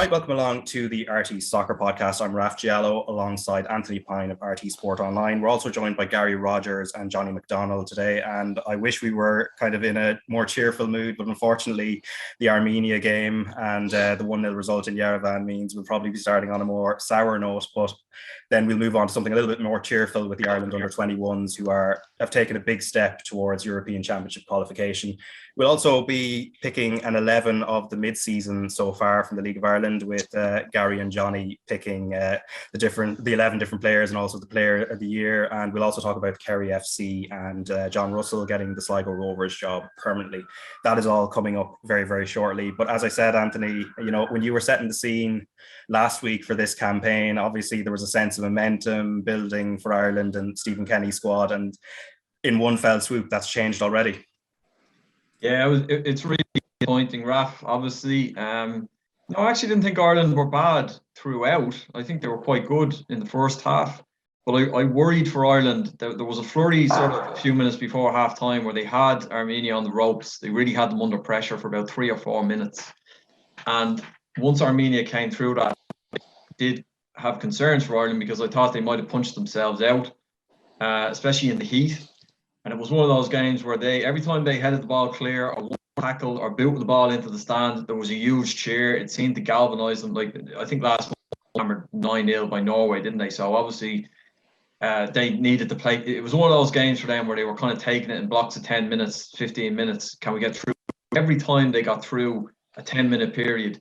right, welcome along to the RTÉ Soccer Podcast. I'm Diallo alongside Anthony Pyne of RTÉ Sport Online. We're also joined by Gary Rogers and Johnny McDonnell today, and I wish we were kind of in a more cheerful mood, but unfortunately the Armenia game and the 1-0 result in Yerevan means we'll probably be starting on a more sour note, but then we'll move on to something a little bit more cheerful with the Ireland U21s who have taken a big step towards European Championship qualification. We'll also be picking an 11 of the mid-season so far from the League of Ireland, with Gary and Johnny picking the 11 different players and also the player of the year. And we'll also talk about Kerry FC and John Russell getting the Sligo Rovers job permanently. That is all coming up very, very shortly. But as I said, Anthony, when you were setting the scene last week for this campaign, obviously there was a sense of momentum building for Ireland and Stephen Kenny's squad. And in one fell swoop, that's changed already. Yeah, it's really disappointing, Raf, obviously. No, I actually didn't think Ireland were bad throughout. I think they were quite good in the first half. But I worried for Ireland. There was a flurry sort of a few minutes before half-time where they had Armenia on the ropes. They really had them under pressure for about 3 or 4 minutes. And once Armenia came through that, I did have concerns for Ireland because I thought they might have punched themselves out, especially in the heat. And it was one of those games where every time they headed the ball clear or tackle or boot the ball into the stand, there was a huge cheer. It seemed to galvanise them. Like, I think last month they were 9-0 by Norway, didn't they? So obviously they needed to play. It was one of those games for them where they were kind of taking it in blocks of 10 minutes, 15 minutes. Can we get through? Every time they got through a 10-minute period,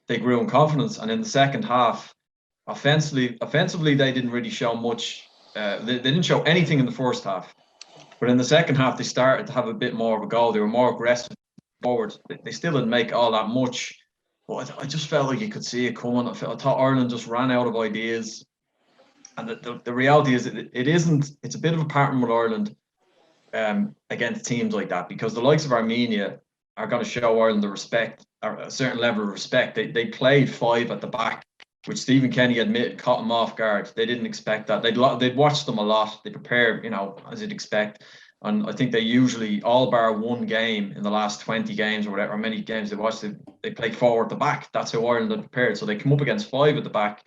they grew in confidence. And in the second half, offensively, they didn't really show much. They didn't show anything in the first half. But in the second half, they started to have a bit more of a goal. They were more aggressive forward. They still didn't make all that much. But I just felt like you could see it coming. I thought Ireland just ran out of ideas. And the reality is it's a bit of a pattern with Ireland against teams like that, because the likes of Armenia are going to show Ireland the respect, or a certain level of respect. They played 5 at the back, which Stephen Kenny admitted caught them off guard. They didn't expect that. They'd watched them a lot. They prepared, as you'd expect. And I think they usually, all bar one game in the last 20 games or whatever, many games they watched, they played forward at the back. That's how Ireland had prepared. So they come up against 5 at the back.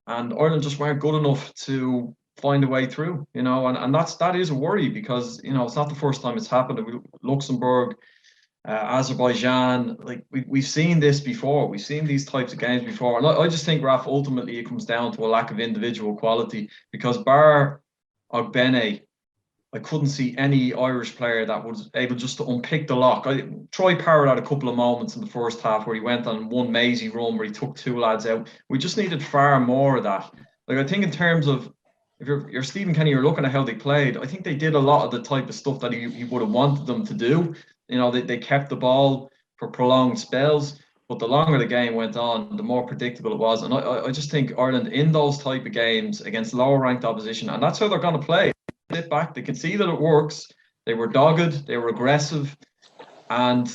And Ireland just weren't good enough to find a way through, and that is a worry, because, it's not the first time it's happened. Luxembourg, Azerbaijan, like we've seen this before. We've seen these types of games before. And I just think, Raf, ultimately it comes down to a lack of individual quality, because bar Ogbene, I couldn't see any Irish player that was able just to unpick the lock. Troy Parrott had a couple of moments in the first half where he went on one mazy run where he took 2 lads out. We just needed far more of that. Like, I think in terms of, if you're Stephen Kenny, you're looking at how they played, I think they did a lot of the type of stuff that he would have wanted them to do. They kept the ball for prolonged spells, but the longer the game went on, the more predictable it was. And I just think Ireland in those type of games against lower ranked opposition, and that's how they're going to play. Sit back, they can see that it works. They were dogged, they were aggressive, and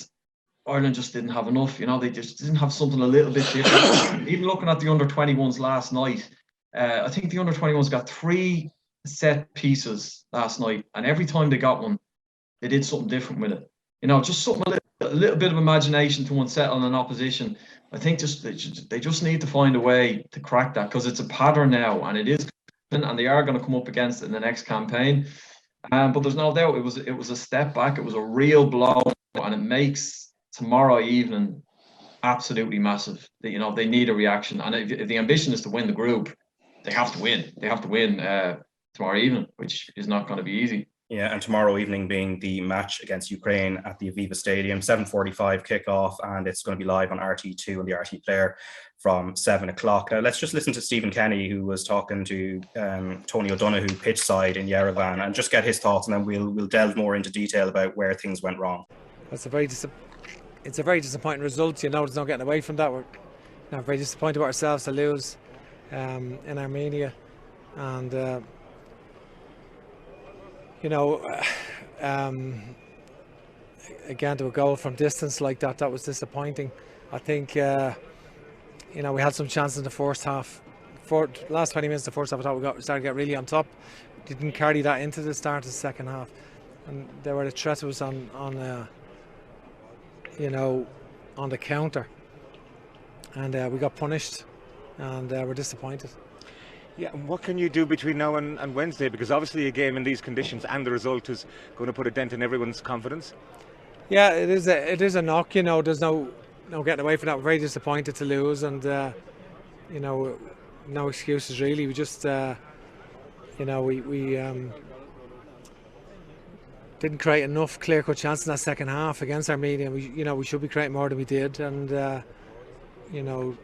Ireland just didn't have enough. They just didn't have something a little bit different. Even looking at the under-21s last night, I think the under-21s got 3 set pieces last night, and every time they got one, they did something different with it. Just something a little bit of imagination to unsettle an opposition. I think they just need to find a way to crack that, because it's a pattern now, and it is, and they are going to come up against it in the next campaign. But there's no doubt it was a step back. It was a real blow, and it makes tomorrow evening absolutely massive. They need a reaction, and if the ambition is to win the group, they have to win. They have to win tomorrow evening, which is not going to be easy. Yeah, and tomorrow evening being the match against Ukraine at the Aviva Stadium, 7:45 kickoff, and it's going to be live on RTÉ2 and the RTÉ Player from 7 o'clock. Let's just listen to Stephen Kenny, who was talking to Tony O'Donoghue, pitch side in Yerevan, and just get his thoughts, and then we'll delve more into detail about where things went wrong. It's a very disappointing result. There's no getting away from that. We're very disappointed with ourselves to lose in Armenia, and again, to a goal from distance like that was disappointing. I think we had some chances in the first half. Last 20 minutes of the first half, I thought we started to get really on top. Didn't carry that into the start of the second half, and there were the threats was on the counter. and we got punished, and we're disappointed. Yeah, and what can you do between now and Wednesday? Because obviously a game in these conditions and the result is going to put a dent in everyone's confidence. Yeah, it is a knock. There's no getting away from that. We're very disappointed to lose, and no excuses really. We just we didn't create enough clear-cut chances in that second half against Armenia. We should be creating more than we did, and we're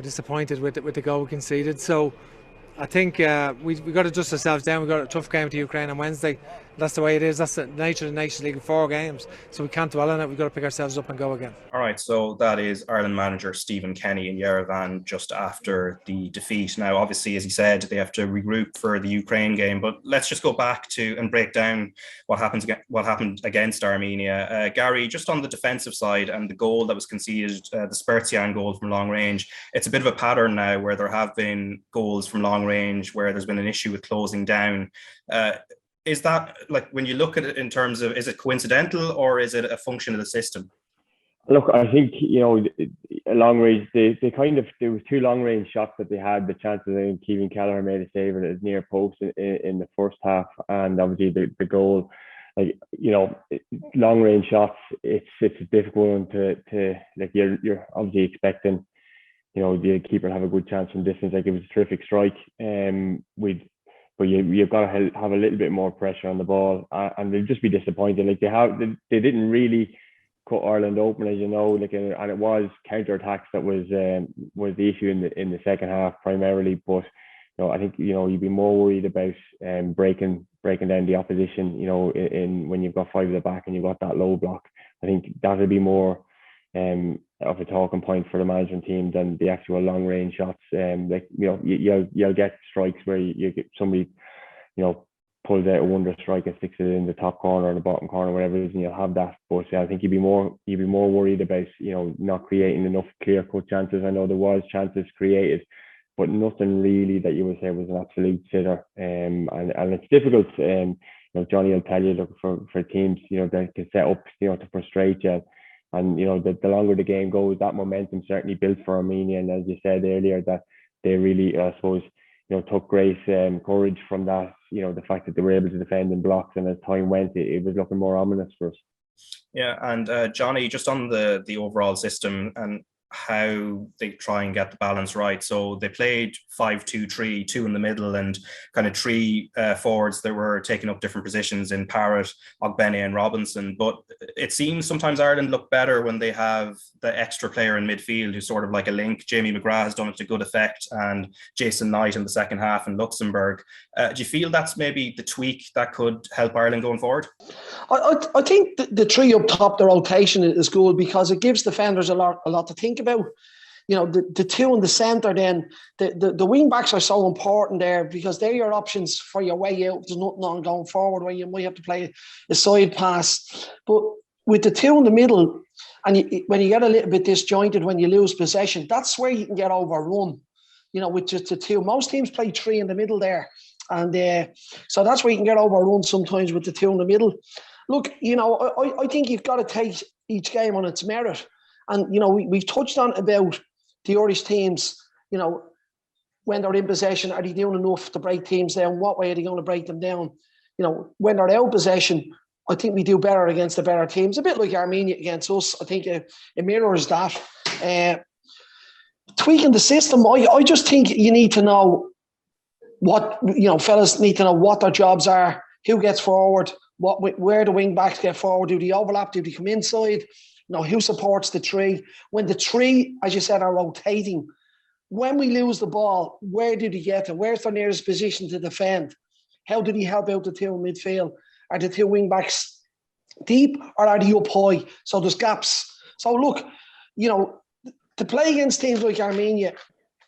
disappointed with the goal we conceded. So I think we've got to dust ourselves down. We've got a tough game to Ukraine on Wednesday. That's the way it is. That's the nature of the Nations League, 4 games. So we can't dwell on it. We've got to pick ourselves up and go again. All right, so that is Ireland manager Stephen Kenny in Yerevan just after the defeat. Now, obviously, as he said, they have to regroup for the Ukraine game. But let's just go back to and break down what happened against Armenia. Gary, just on the defensive side and the goal that was conceded, the Spurtian goal from long range, it's a bit of a pattern now where there have been goals from long range where there's been an issue with closing down. Is that, like, when you look at it in terms of, is it coincidental or is it a function of the system? Look, I think, a long range, there was 2 long range shots that they had. The chances of Kelleher made a save at his near post in the first half, and obviously the goal, long range shots, it's a difficult one to you're obviously expecting, the keeper to have a good chance from distance. Like, it was a terrific strike. But you've got to have a little bit more pressure on the ball, and they'll just be disappointed. Like, they didn't really cut Ireland open, as you know. Like, and it was counter attacks that was the issue in the second half primarily. But I think you'd be more worried about breaking down the opposition. In when you've got 5 at the back and you've got that low block. I think that would be more of a talking point for the management team than the actual long range shots. You'll get strikes where you get somebody, pulls out a wonder strike and sticks it in the top corner or the bottom corner, whatever it is, and you'll have that. But I think you'd be more worried about not creating enough clear cut chances. I know there was chances created, but nothing really that you would say was an absolute sitter. And it's difficult. Johnny will tell you, for teams, that can set up, to frustrate you. And, the longer the game goes, that momentum certainly built for Armenia. And as you said earlier, that they really, I suppose, took great courage from that, the fact that they were able to defend in blocks. And as time went, it was looking more ominous for us. Yeah, and Johnny, just on the overall system and how they try and get the balance right. So they played 5-2-3, 2 in the middle, and kind of 3 forwards that were taking up different positions in Parrott, Ogbene and Robinson. But it seems sometimes Ireland look better when they have the extra player in midfield who's sort of like a link. Jamie McGrath has done it to good effect, and Jason Knight in the second half in Luxembourg. Do you feel that's maybe the tweak that could help Ireland going forward? I think the 3 up top, the rotation is good because it gives defenders a lot to think about. The 2 in the centre, then the wing backs are so important there because they're your options for your way out. There's nothing on going forward where you might have to play a side pass. But with the 2 in the middle, and when you get a little bit disjointed when you lose possession, that's where you can get overrun. With just the 2. Most teams play 3 in the middle there. And so that's where you can get overrun sometimes with the 2 in the middle. Look, I think you've got to take each game on its merit. And, we've touched on about the Irish teams, when they're in possession, are they doing enough to break teams down? What way are they going to break them down? When they're out of possession, I think we do better against the better teams. A bit like Armenia against us. I think it mirrors that. Tweaking the system, I just think you need to know what, fellas need to know what their jobs are, who gets forward, where the wing backs get forward, do they overlap, do they come inside? Who supports the 3? When the 3, as you said, are rotating, when we lose the ball, where do they get to? Where's their nearest position to defend? How do they help out the 2 in midfield? Are the 2 wing backs deep or are they up high? So there's gaps. So look, to play against teams like Armenia,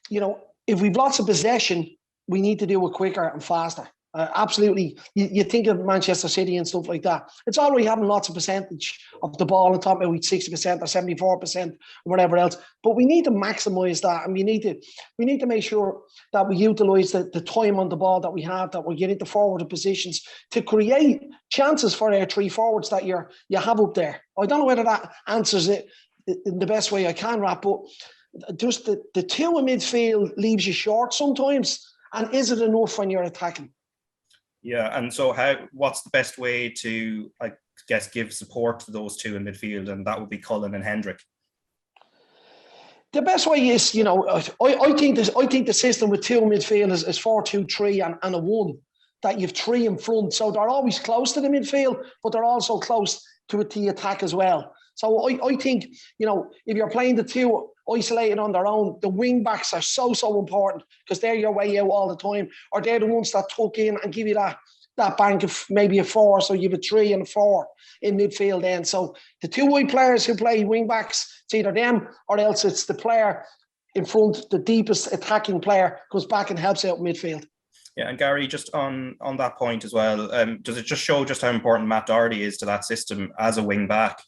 if we've lots of possession, we need to do it quicker and faster. Absolutely. You think of Manchester City and stuff like that. It's already having lots of percentage of the ball on top of 60% or 74% or whatever else. But we need to maximise that, and we need to make sure that we utilise the time on the ball that we have, that we get into forward positions to create chances for our 3 forwards that you have up there. I don't know whether that answers it in the best way I can, Rap, but just the two in midfield leaves you short sometimes. And is it enough when you're attacking? Yeah, and so what's the best way to, I guess, give support to those two in midfield? And that would be Cullen and Hendrick. The best way is, I think the system with two in midfield is 4-2-3 and a 1. That you've 3 in front. So they're always close to the midfield, but they're also close to the attack as well. So I think, if you're playing the two isolated on their own, the wing backs are so important because they're your way out all the time, or they're the ones that tuck in and give you that bank of maybe a 4, so you have a 3 and a 4 in midfield then. So the two wide players who play wing backs, it's either them or else it's the player in front, the deepest attacking player goes back and helps out midfield. Yeah, and Gary, just on that point as well, does it just show just how important Matt Doherty is to that system as a wing back?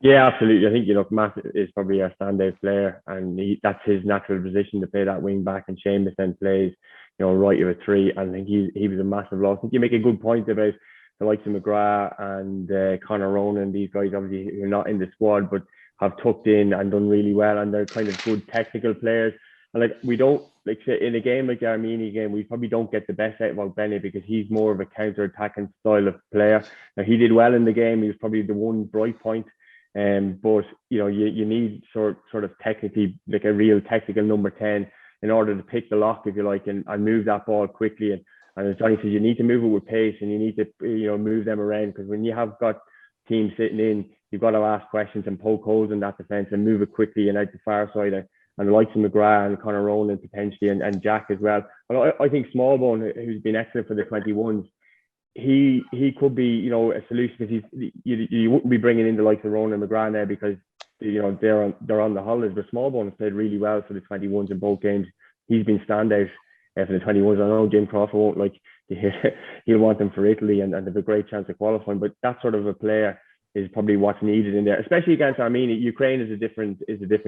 Yeah, absolutely. I think, Matt is probably our standout player, and that's his natural position to play that wing back, and Seamus then plays, right of a 3. I think he was a massive loss. I think you make a good point about the likes of McGrath and Conor Ronan, these guys obviously who are not in the squad but have tucked in and done really well, and they're kind of good technical players. And we don't, say in a game like the Armenia game, we probably don't get the best out of Ogbene because he's more of a counter-attacking style of player. Now, he did well in the game. He was probably the one bright point. But you need sort of technically, like a real technical number 10 in order to pick the lock, if you like, and move that ball quickly. And as Johnny says, you need to move it with pace, and you need to move them around, because when you have got teams sitting in, you've got to ask questions and poke holes in that defence and move it quickly and out the far side. And the likes of McGrath and Conor Ronan potentially, and Jack as well. But I think Smallbone, who's been excellent for the 21s, he could be, a solution, because you wouldn't be bringing in the likes of Ronan and McGrath there because, they're on the holidays. But Smallbone has played really well for the 21s in both games. He's been standout for the 21s. I know Jim Crawford won't he'll want them for Italy, and they've a great chance of qualifying. But that sort of a player is probably what's needed in there, especially against Armenia. Ukraine is a different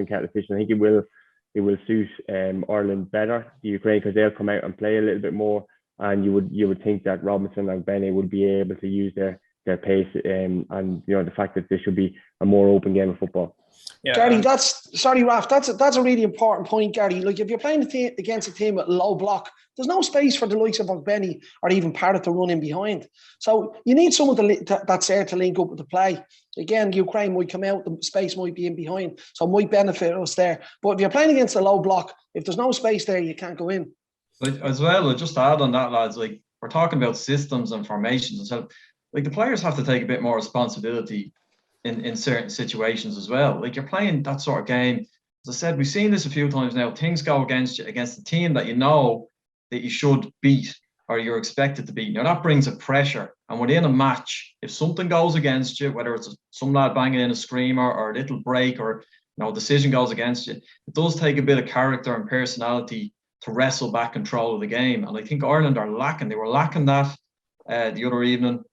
kettle of fish. I think it will suit Ireland better, the Ukraine, because they'll come out and play a little bit more, and you would think that Robinson and Bene would be able to use their pace, and the fact that this should be a more open game of football. Yeah. Gary, Raf, that's a really important point, Gary. If you're playing against a team with low block, there's no space for the likes of Ogbene or even Parrott to run in behind. So you need someone that's there to link up with the play. Again, Ukraine might come out, the space might be in behind, so it might benefit us there. But if you're playing against a low block, if there's no space there, you can't go in. As well, I'll just add on that, lads, we're talking about systems and formations and stuff. The players have to take a bit more responsibility in certain situations as well. You're playing that sort of game. As I said, we've seen this a few times now. Things go against you, against the team that that you should beat or you're expected to beat. Now, that brings a pressure. And within a match, if something goes against you, whether it's some lad banging in a screamer or a little break or a decision goes against you, it does take a bit of character and personality to wrestle back control of the game. And I think Ireland are lacking. They were lacking that the other evening,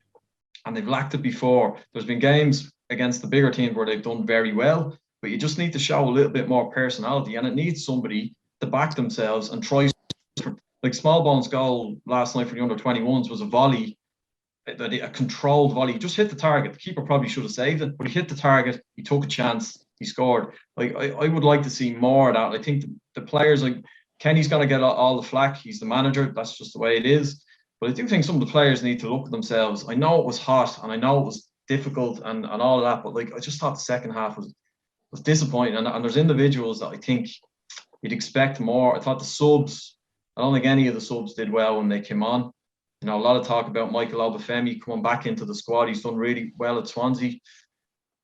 and they've lacked it before. There's been games against the bigger teams where they've done very well, but you just need to show a little bit more personality, and it needs somebody to back themselves and try. Smallbone's goal last night for the under-21s was a volley, a controlled volley. He just hit the target. The keeper probably should have saved it, but he hit the target. He took a chance. He scored. I would like to see more of that. I think the players, Kenny's going to get all the flack. He's the manager. That's just the way it is. But I do think some of the players need to look at themselves. I know it was hot and I know it was difficult and all of that, but I just thought the second half was disappointing. And there's individuals that I think you'd expect more. I thought the subs, I don't think any of the subs did well when they came on. A lot of talk about Michael Obafemi coming back into the squad. He's done really well at Swansea.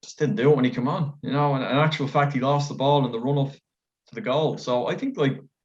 Just didn't do it when he came on. And in actual fact, he lost the ball in the run-up to the goal. So I think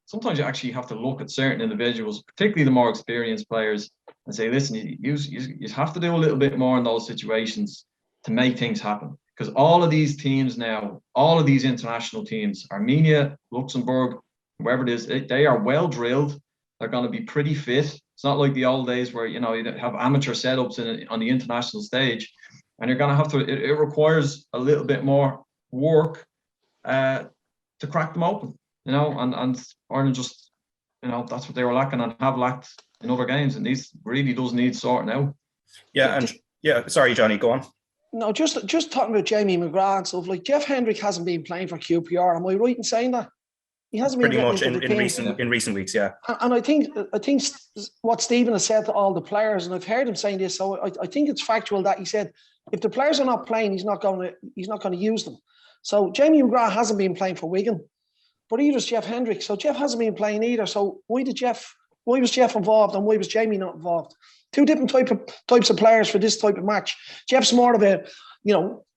sometimes you actually have to look at certain individuals, particularly the more experienced players, and say, listen, you have to do a little bit more in those situations to make things happen. Because all of these teams now, all of these international teams, Armenia, Luxembourg, whoever it is, they are well drilled. They're going to be pretty fit. It's not like the old days where, you have amateur setups on the international stage. And you're going to have to, it requires a little bit more work to crack them open, and Ireland just, that's what they were lacking and have lacked in other games. And these really does need sorting out. Yeah. Sorry, Johnny, go on. No, just talking about Jamie McGrath and stuff, Jeff Hendrick hasn't been playing for QPR. Am I right in saying that? He hasn't pretty been much getting into in recent weeks, yeah. And I think what Stephen has said to all the players, and I've heard him saying this, so I think it's factual that he said if the players are not playing, he's not going to use them. So Jamie McGrath hasn't been playing for Wigan, but either is Jeff Hendrick. So Jeff hasn't been playing either. So why was Jeff involved and why was Jamie not involved? Two different types of players for this type of match. Jeff's more of a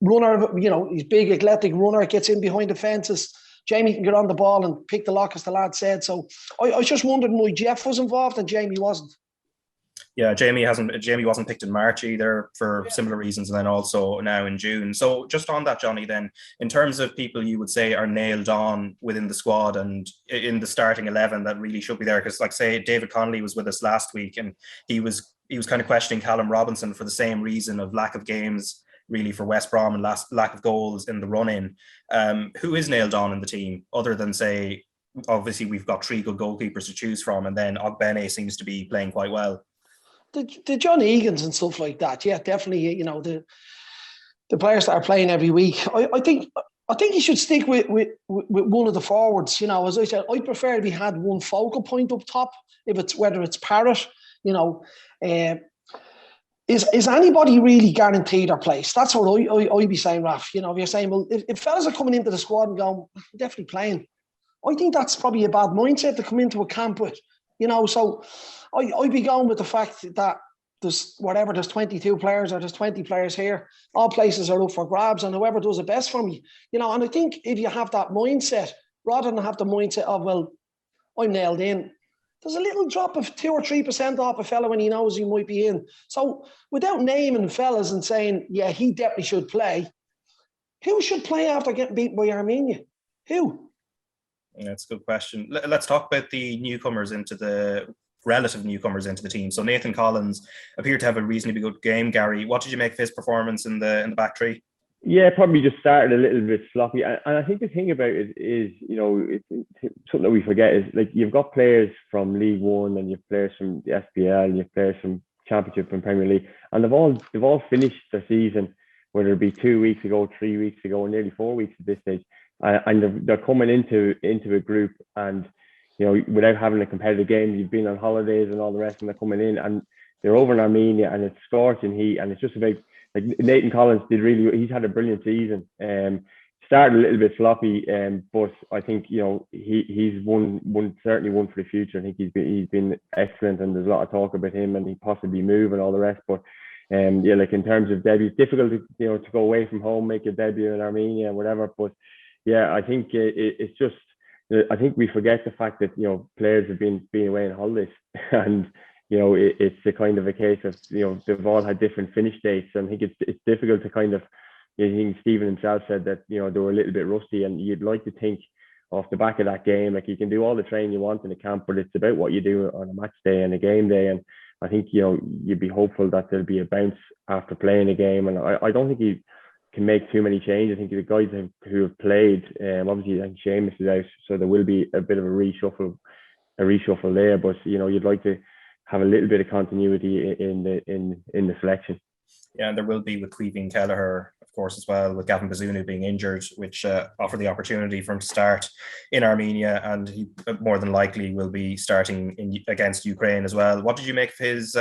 runner. He's big, athletic runner, gets in behind the fences. Jamie can get on the ball and pick the lock, as the lad said. So I was just wondering why Jeff was involved and Jamie wasn't. Yeah, Jamie wasn't picked in March either for similar reasons, and then also now in June. So just on that, Johnny, then in terms of people you would say are nailed on within the squad and in the starting 11 that really should be there, because like say David Connolly was with us last week and he was kind of questioning Callum Robinson for the same reason of lack of games really for West Brom and lack of goals in the run-in. Who is nailed on in the team other than, say, obviously we've got 3 good goalkeepers to choose from, and then Ogbene seems to be playing quite well. The John Egan's and stuff like that, yeah, definitely. The players that are playing every week. I think he should stick with one of the forwards. As I said, I prefer if he had one focal point up top. Whether it's Parrott, Is anybody really guaranteed their place? That's what I'd be saying, Raf. If you're saying, well, if fellas are coming into the squad and going, definitely playing, I think that's probably a bad mindset to come into a camp with. So I'd be going with the fact that there's 22 players or there's 20 players here. All places are up for grabs and whoever does it best for me. And I think if you have that mindset, rather than have the mindset of, well, I'm nailed in, there's a little drop of 2 or 3% off a fella when he knows he might be in. So without naming fellas and saying, yeah, he definitely should play, who should play after getting beaten by Armenia? Who? That's a good question. Let's talk about the relative newcomers into the team. So Nathan Collins appeared to have a reasonably good game. Gary, what did you make of his performance in the back three? Yeah, probably just started a little bit sloppy. And I think the thing about it is, it's something that we forget is, like, you've got players from League One and you've players from the SPL and you've players from Championship and Premier League, and they've all finished their season, whether it be 2 weeks ago, 3 weeks ago, or nearly 4 weeks at this stage, and they're coming into a group, and without having a competitive game, you've been on holidays and all the rest, and they're coming in and they're over in Armenia and it's scorching heat, and it's just about, like, Nathan Collins he's had a brilliant season. Started a little bit sloppy, but I think he's certainly one for the future. I think he's been excellent, and there's a lot of talk about him and he possibly move and all the rest. But like in terms of debut, it's difficult to go away from home, make a debut in Armenia and whatever. But yeah, I think it's just, I think we forget the fact that players have been away on holidays and. It's a kind of a case of, they've all had different finish dates. And I think it's difficult to kind of, I think Stephen himself said that, they were a little bit rusty, and you'd like to think off the back of that game, like, you can do all the training you want in the camp, but it's about what you do on a match day and a game day. And I think, you'd be hopeful that there'll be a bounce after playing a game. And I don't think he can make too many changes. I think the guys who have played, obviously, I think Seamus is out, so there will be a bit of a reshuffle there. But, you'd like to have a little bit of continuity in the selection. Yeah, and there will be with Caoimhin Kelleher, of course, as well, with Gavin Bazunu being injured, which offer the opportunity for him to start in Armenia, and he more than likely will be starting against Ukraine as well. What did you make of his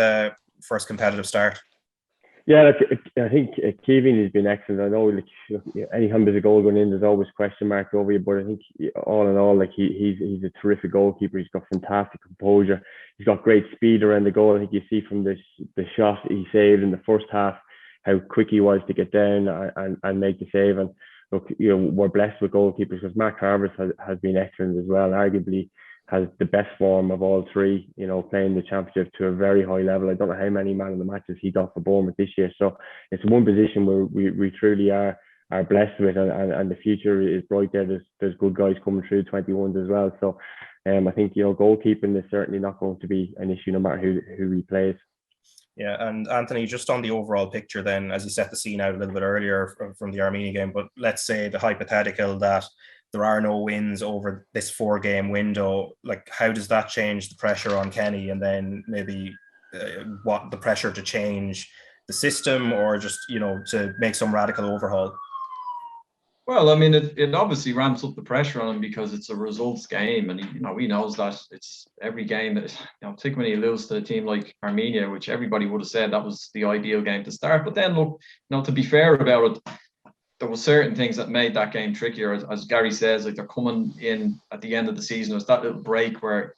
first competitive start? Yeah, I think Caoimhin has been excellent. I know, anytime there's a goal going in, there's always question marks over you. But I think all in all, he's a terrific goalkeeper. He's got fantastic composure. He's got great speed around the goal. I think you see from the shot he saved in the first half how quick he was to get down and make the save. And look, we're blessed with goalkeepers, because Mark Harvest has been excellent as well. Arguably has the best form of all three, playing the Championship to a very high level. I don't know how many man of the matches he got for Bournemouth this year. So it's one position where we truly are blessed with, and the future is bright there. There's good guys coming through 21s as well. So I think, goalkeeping is certainly not going to be an issue no matter who he plays. Yeah, and Anthony, just on the overall picture then, as you set the scene out a little bit earlier from the Armenia game, but let's say the hypothetical that there are no wins over this 4-game window, like, how does that change the pressure on Kenny, and then maybe what the pressure to change the system, or just, to make some radical overhaul? Well, I mean, it obviously ramps up the pressure on him because it's a results game, and he knows that it's every game that take when you lose to a team like Armenia, which everybody would have said that was the ideal game to start. But then look, to be fair about it, there were certain things that made that game trickier. As Gary says, like they're coming in at the end of the season. There's that little break where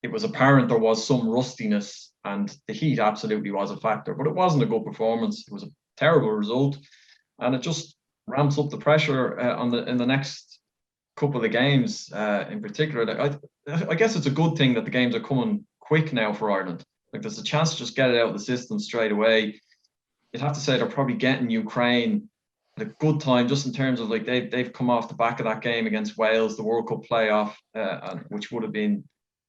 it was apparent there was some rustiness, and the heat absolutely was a factor. But it wasn't a good performance. It was a terrible result, and it just ramps up the pressure in the next couple of games in particular. I guess it's a good thing that the games are coming quick now for Ireland. Like there's a chance to just get it out of the system straight away. You'd have to say they're probably getting Ukraine at a good time, just in terms of like they've come off the back of that game against Wales, the World Cup playoff, which would have been,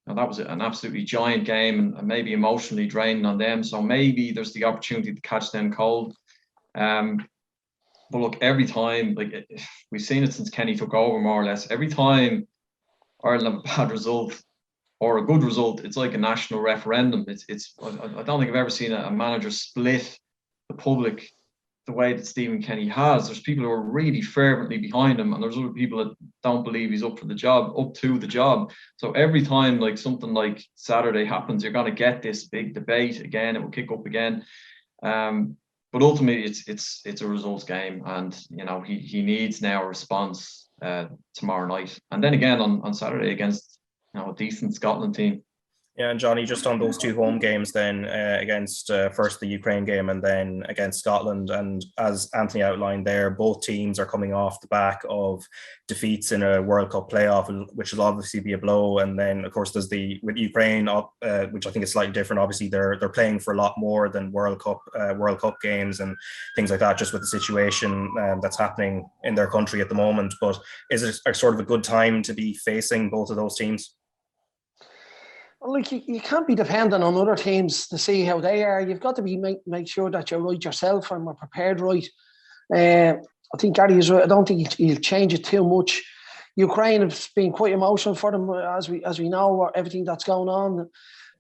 that was an absolutely giant game and maybe emotionally draining on them. So maybe there's the opportunity to catch them cold. But look, every time, like we've seen it since Kenny took over, more or less, every time Ireland have a bad result or a good result, it's like a national referendum. I don't think I've ever seen a manager split the public the way that Stephen Kenny has. There's people who are really fervently behind him, and there's other people that don't believe he's up to the job. So every time like something like Saturday happens, you're going to get this big debate again. It will kick up again. But ultimately, it's a results game, and he needs now a response tomorrow night, and then again on Saturday against a decent Scotland team. Yeah, and Johnny, just on those two home games then against first the Ukraine game and then against Scotland, and as Anthony outlined there, both teams are coming off the back of defeats in a World Cup playoff, which will obviously be a blow. And then of course there's with Ukraine, which I think is slightly different. Obviously they're playing for a lot more than World Cup games and things like that, just with the situation that's happening in their country at the moment. But is it a sort of a good time to be facing both of those teams? Well, like you can't be dependent on other teams to see how they are. You've got to make sure that you're right yourself and we're prepared right. I think Gary is right. I don't think he'll change it too much. Ukraine has been quite emotional for them, as we know, everything that's going on.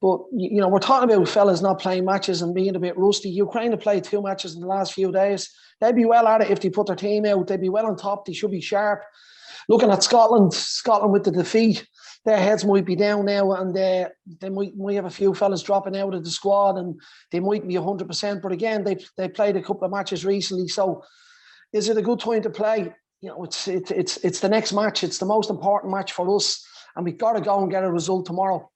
But we're talking about fellas not playing matches and being a bit rusty. Ukraine have played 2 matches in the last few days. They'd be well at it if they put their team out. They'd be well on top. They should be sharp. Looking at Scotland with the defeat, their heads might be down now, and they might have a few fellas dropping out of the squad, and they might be 100%. But again, they played a couple of matches recently. So, is it a good time to play? It's the next match. It's the most important match for us, and we've got to go and get a result tomorrow.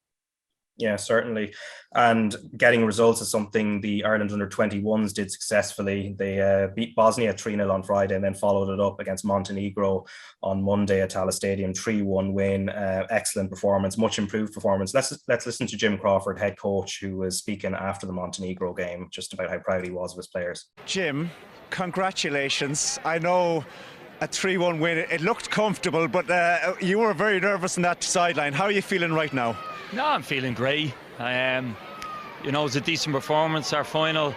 Yeah, certainly. And getting results is something the Ireland U21s did successfully. They beat Bosnia 3-0 on Friday and then followed it up against Montenegro on Monday at Tallaght Stadium, 3-1 win. Excellent performance, much improved performance. Let's listen to Jim Crawford, head coach, who was speaking after the Montenegro game, just about how proud he was of his players. Jim, congratulations. I know a 3-1 win, it looked comfortable, but you were very nervous on that sideline. How are you feeling right now? No, I'm feeling great. It was a decent performance, our final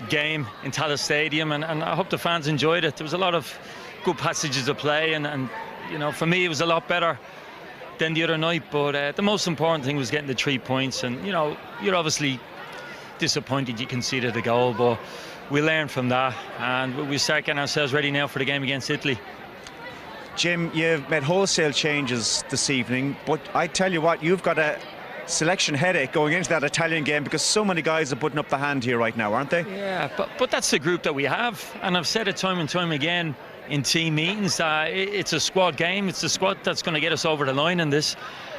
game in Tallaght Stadium, and I hope the fans enjoyed it. There was a lot of good passages of play, and for me it was a lot better than the other night, but the most important thing was getting the 3 points. And you're obviously disappointed you conceded a goal, but we learned from that, and we start getting ourselves ready now for the game against Italy. Jim, you've made wholesale changes this evening, but I tell you what, you've got a selection headache going into that Italian game, because so many guys are putting up the hand here right now, aren't they? Yeah, but that's the group that we have, and I've said it time and time again in team meetings. It's a squad game. It's the squad that's going to get us over the line in this,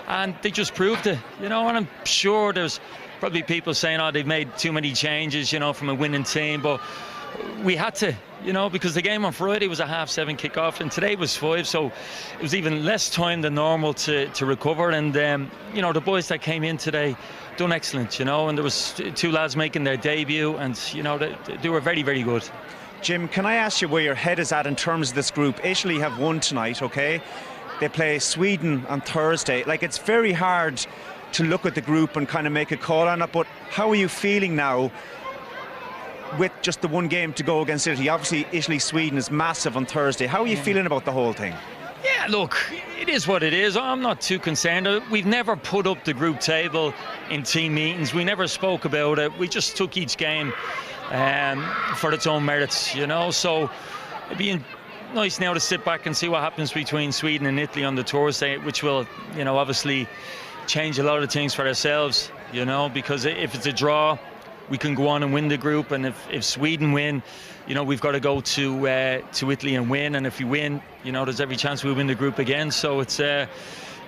and they just proved it. And I'm sure there's probably people saying, they've made too many changes, from a winning team, but we had to, because the game on Friday was a 7:30 kick-off, and today was 5, so it was even less time than normal to recover. And the boys that came in today done excellent, and there was 2 lads making their debut, and they were very, very good. Jim, can I ask you where your head is at in terms of this group? Italy have won tonight, okay? They play Sweden on Thursday. Like, it's very hard to look at the group and kind of make a call on it, but how are you feeling now with just the 1 game to go against Italy? Obviously, Italy-Sweden is massive on Thursday. How are you feeling about the whole thing? Yeah, look, it is what it is. I'm not too concerned. We've never put up the group table in team meetings. We never spoke about it. We just took each game for its own merits, So it'd be nice now to sit back and see what happens between Sweden and Italy on the Thursday, which will, obviously change a lot of things for ourselves, because if it's a draw, we can go on and win the group, and if Sweden win, we've got to go to Italy and win, and if we win, there's every chance we'll win the group again. So it's we're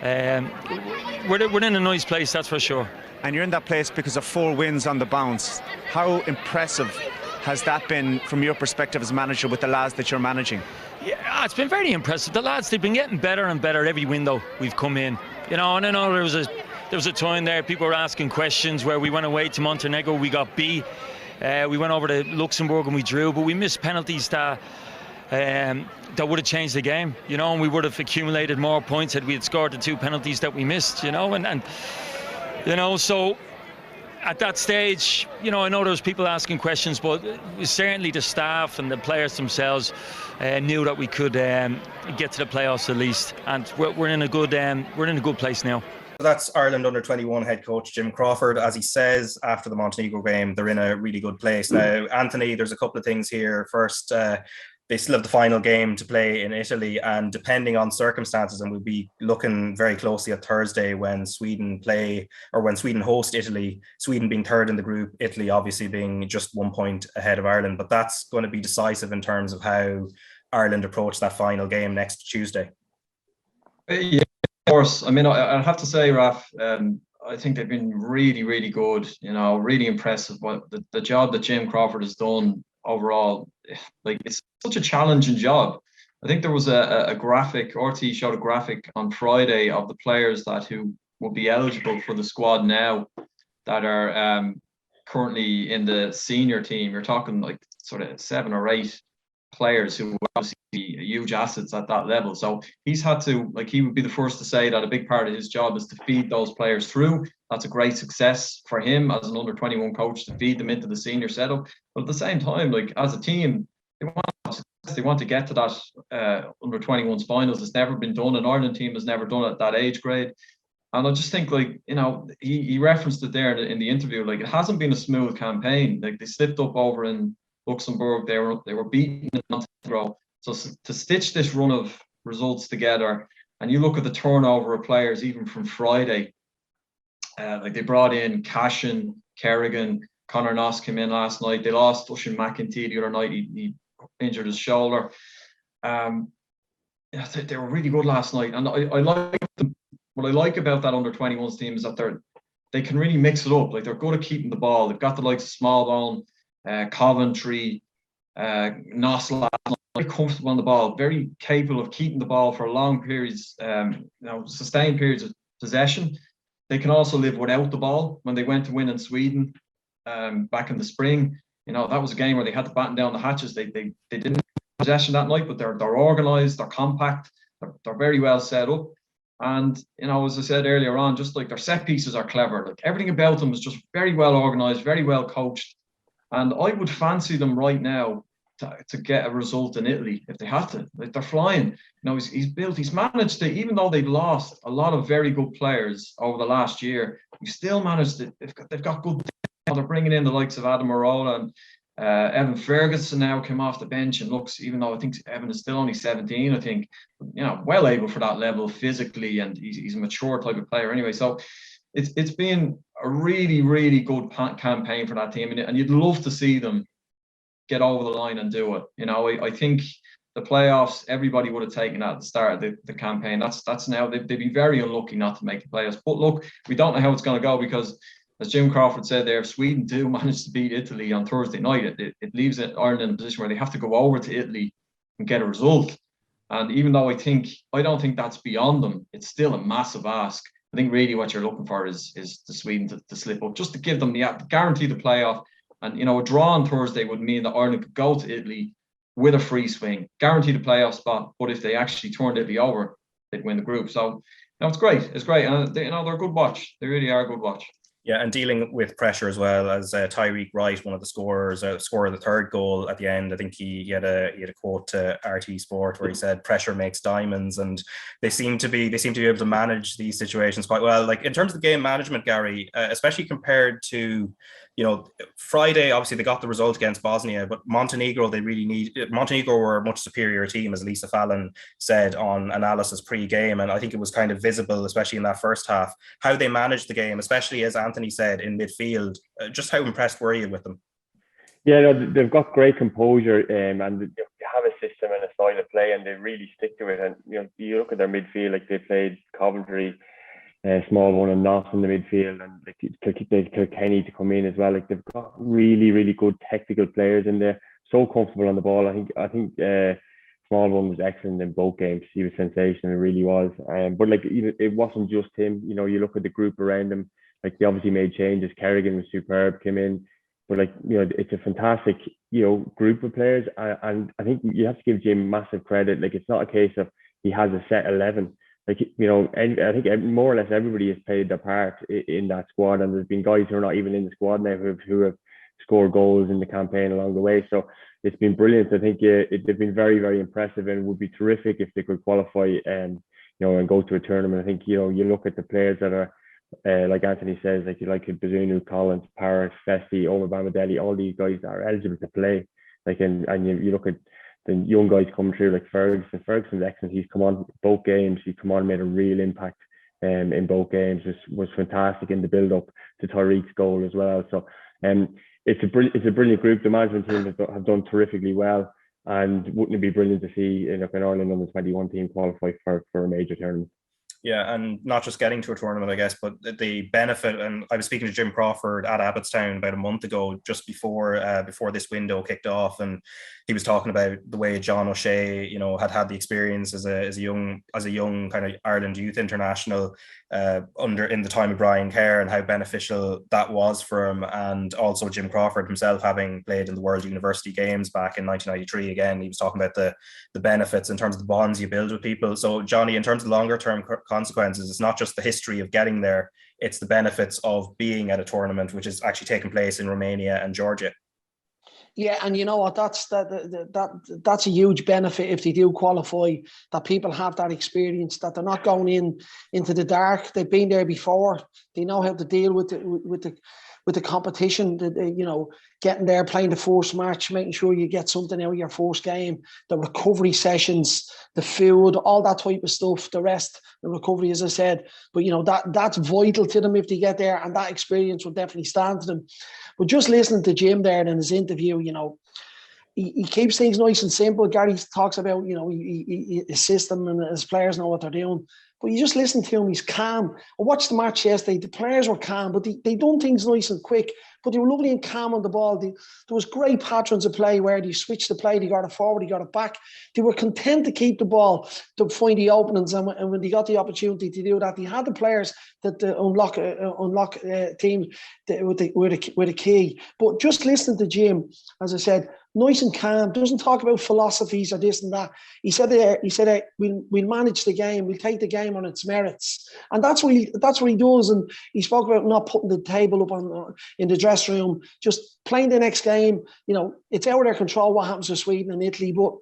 in a nice place, that's for sure. And you're in that place because of 4 wins on the bounce. How impressive has that been from your perspective as manager with the lads that you're managing? Yeah, it's been very impressive. The lads, they've been getting better and better every window we've come in. And I know there was a time there people were asking questions where we went away to Montenegro, we got B. We went over to Luxembourg and we drew, but we missed penalties that would have changed the game, and we would have accumulated more points had we had scored the 2 penalties that we missed, and so at that stage, I know there was people asking questions, but certainly the staff and the players themselves knew that we could get to the playoffs at least, and we're in a good place now. That's Ireland under-21 head coach Jim Crawford. As he says after the Montenegro game, they're in a really good place. Now, Anthony, there's a couple of things here. First, they still have the final game to play in Italy, and depending on circumstances, and we'll be looking very closely at Thursday when Sweden host Italy, Sweden being third in the group, Italy obviously being just 1 point ahead of Ireland, but that's going to be decisive in terms of how Ireland approach that final game next Tuesday. Yeah, of course. I mean, I have to say, Raf, I think they've been really, really good, really impressive. What the job that Jim Crawford has done overall, like, it's such a challenging job. I think there was a graphic, RTÉ showed a graphic on Friday of the players who will be eligible for the squad now that are currently in the senior team. You're talking like sort of 7 or 8 players who obviously be huge assets at that level. So he's had to, he would be the first to say that a big part of his job is to feed those players through. That's a great success for him as an under-21 coach, to feed them into the senior setup. But at the same time, as a team, they want to get to that under-21s finals. It's never been done. An Ireland team has never done it at that age grade. And I just think, he referenced it there in the interview, it hasn't been a smooth campaign. They slipped up over in Luxembourg, they were beaten in Montenegro. So to stitch this run of results together, and you look at the turnover of players even from Friday, they brought in Cashin, Kerrigan, Conor Noss came in last night. They lost Ushin McEntee the other night. He injured his shoulder. They were really good last night, and I like them. What I like about that under-21s team is that they can really mix it up. They're good at keeping the ball. They've got the likes of Smallbone, Coventry, Noss last night, very comfortable on the ball, very capable of keeping the ball for long periods, sustained periods of possession. They can also live without the ball. When they went to win in Sweden back in the spring, that was a game where they had to batten down the hatches. They didn't have possession that night, but they're organised, they're compact, they're very well set up. And, as I said earlier on, just their set pieces are clever. Everything about them is just very well organised, very well coached. And I would fancy them right now to get a result in Italy if they had to. They're flying. He's managed to, even though they've lost a lot of very good players over the last year, he's still managed to, they've got good. They're bringing in the likes of Adam Marola and Evan Ferguson now came off the bench and looks, even though I think Evan is still only 17, I think, well able for that level physically, and he's a mature type of player anyway. So it's been a really, really good campaign for that team, and you'd love to see them get over the line and do it. I think the playoffs, everybody would have taken that at the start of the campaign. That's now, they'd be very unlucky not to make the playoffs. But look, we don't know how it's going to go, because as Jim Crawford said there, if Sweden do manage to beat Italy on Thursday night, it leaves Ireland in a position where they have to go over to Italy and get a result. And even though I don't think that's beyond them, it's still a massive ask. I think really what you're looking for is the Sweden to slip up, just to give them guarantee the playoff. And, a draw on Thursday would mean that Ireland could go to Italy with a free swing, guarantee the playoff spot. But if they actually turned Italy over, they'd win the group. So, it's great. It's great. And, they're a good watch. They really are a good watch. Yeah, and dealing with pressure as well, as Tyreek Wright, one of the scorers, scored the third goal at the end. I think he had a quote to RT Sport where he said, "Pressure makes diamonds," and they seem to be able to manage these situations quite well. In terms of the game management, Gary, especially compared to Friday, obviously they got the result against Bosnia, but Montenegro were a much superior team, as Lisa Fallon said on analysis pre-game. And I think it was kind of visible, especially in that first half, how they managed the game, especially as Anthony said in midfield. Just how impressed were you with them? Yeah, no, they've got great composure, and they have a system and a style of play, and they really stick to it. And you look at their midfield, like they played Coventry, small one, and Knox in the midfield, and they Kilkenny to come in as well. Like they've got really, really good technical players in there, so comfortable on the ball. I think small one was excellent in both games. He was sensational, it really was. But like it wasn't just him. You look at the group around him. Like they obviously made changes. Kerrigan was superb, came in. But it's a fantastic, group of players, and I think you have to give Jim massive credit. Like it's not a case of he has a set 11. Like and I think more or less everybody has played their part in that squad, and there's been guys who are not even in the squad now who have scored goals in the campaign along the way. So it's been brilliant. I think they've been very, very impressive, and it would be terrific if they could qualify and go to a tournament. I think you look at the players that are. Like Anthony says, like Bazunu, Collins, Parrott, Festi, Omar Bamadelli, all these guys that are eligible to play. Like and you look at the young guys coming through, like Ferguson. Ferguson's excellent. He's come on both games. He come on, made a real impact in both games. Was fantastic in the build up to Tyreek's goal as well. So it's a brilliant group. The management team have done terrifically well, and wouldn't it be brilliant to see an Ireland under-21 team qualify for a major tournament? Yeah, and not just getting to a tournament, I guess, but the benefit. And I was speaking to Jim Crawford at Abbottstown about a month ago, just before this window kicked off, and he was talking about the way John O'Shea, had the experience as a young kind of Ireland youth international in the time of Brian Kerr, and how beneficial that was for him. And also Jim Crawford himself, having played in the World University Games back in 1993. Again, he was talking about the benefits in terms of the bonds you build with people. So Johnny, in terms of longer term consequences, it's not just the history of getting there, it's the benefits of being at a tournament which is actually taking place in Romania and Georgia. Yeah, and you know what? That's a huge benefit if they do qualify. That people have that experience, that they're not going into the dark. They've been there before. They know how to deal with the competition. Getting there, playing the first match, making sure you get something out of your first game. The recovery sessions, the food, all that type of stuff. The rest, the recovery, as I said. But that's vital to them if they get there, and that experience will definitely stand to them. But just listening to Jim there in his interview, he keeps things nice and simple. Gary talks about, his system and his players know what they're doing. But you just listen to him, he's calm. I watched the match yesterday. The players were calm, but they done things nice and quick. But they were lovely and calm on the ball. There was great patterns of play where they switched the play. They got it forward, they got it back. They were content to keep the ball, to find the openings. And when they got the opportunity to do that, they had the players that unlock teams with a key. But just listening to Jim, as I said, nice and calm, doesn't talk about philosophies or this and that. He said we'll manage the game, we'll take the game on its merits. And that's what he does. And he spoke about not putting the table up in the dressing room, just playing the next game. It's out of their control what happens to Sweden and Italy, but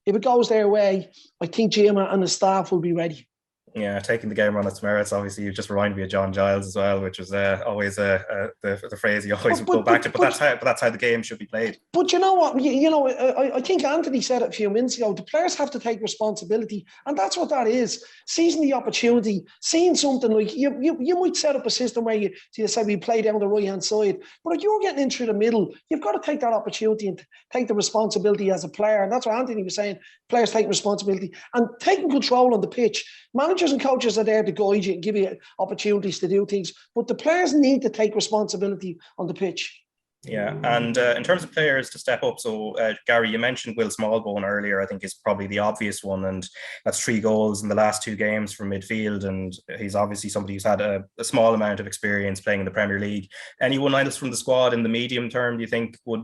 if it goes their way, I think Jim and the staff will be ready. Yeah, taking the game on its merits. Obviously, you just reminded me of John Giles as well, which was always the phrase he always would go back to. But that's how the game should be played. But you know what? I think Anthony said it a few minutes ago. The players have to take responsibility, and that's what that is. Seizing the opportunity, seeing something like you might set up a system where you say we play down the right hand side, but if you're getting in through the middle, you've got to take that opportunity and take the responsibility as a player. And that's what Anthony was saying. Players take responsibility and taking control on the pitch. Managers and coaches are there to guide you and give you opportunities to do things, but the players need to take responsibility on the pitch. Yeah, and in terms of players to step up, so Gary, you mentioned Will Smallbone earlier. I think is probably the obvious one, and that's 3 goals in the last 2 games from midfield, and he's obviously somebody who's had a small amount of experience playing in the Premier League. Anyone else from the squad in the medium term do you think would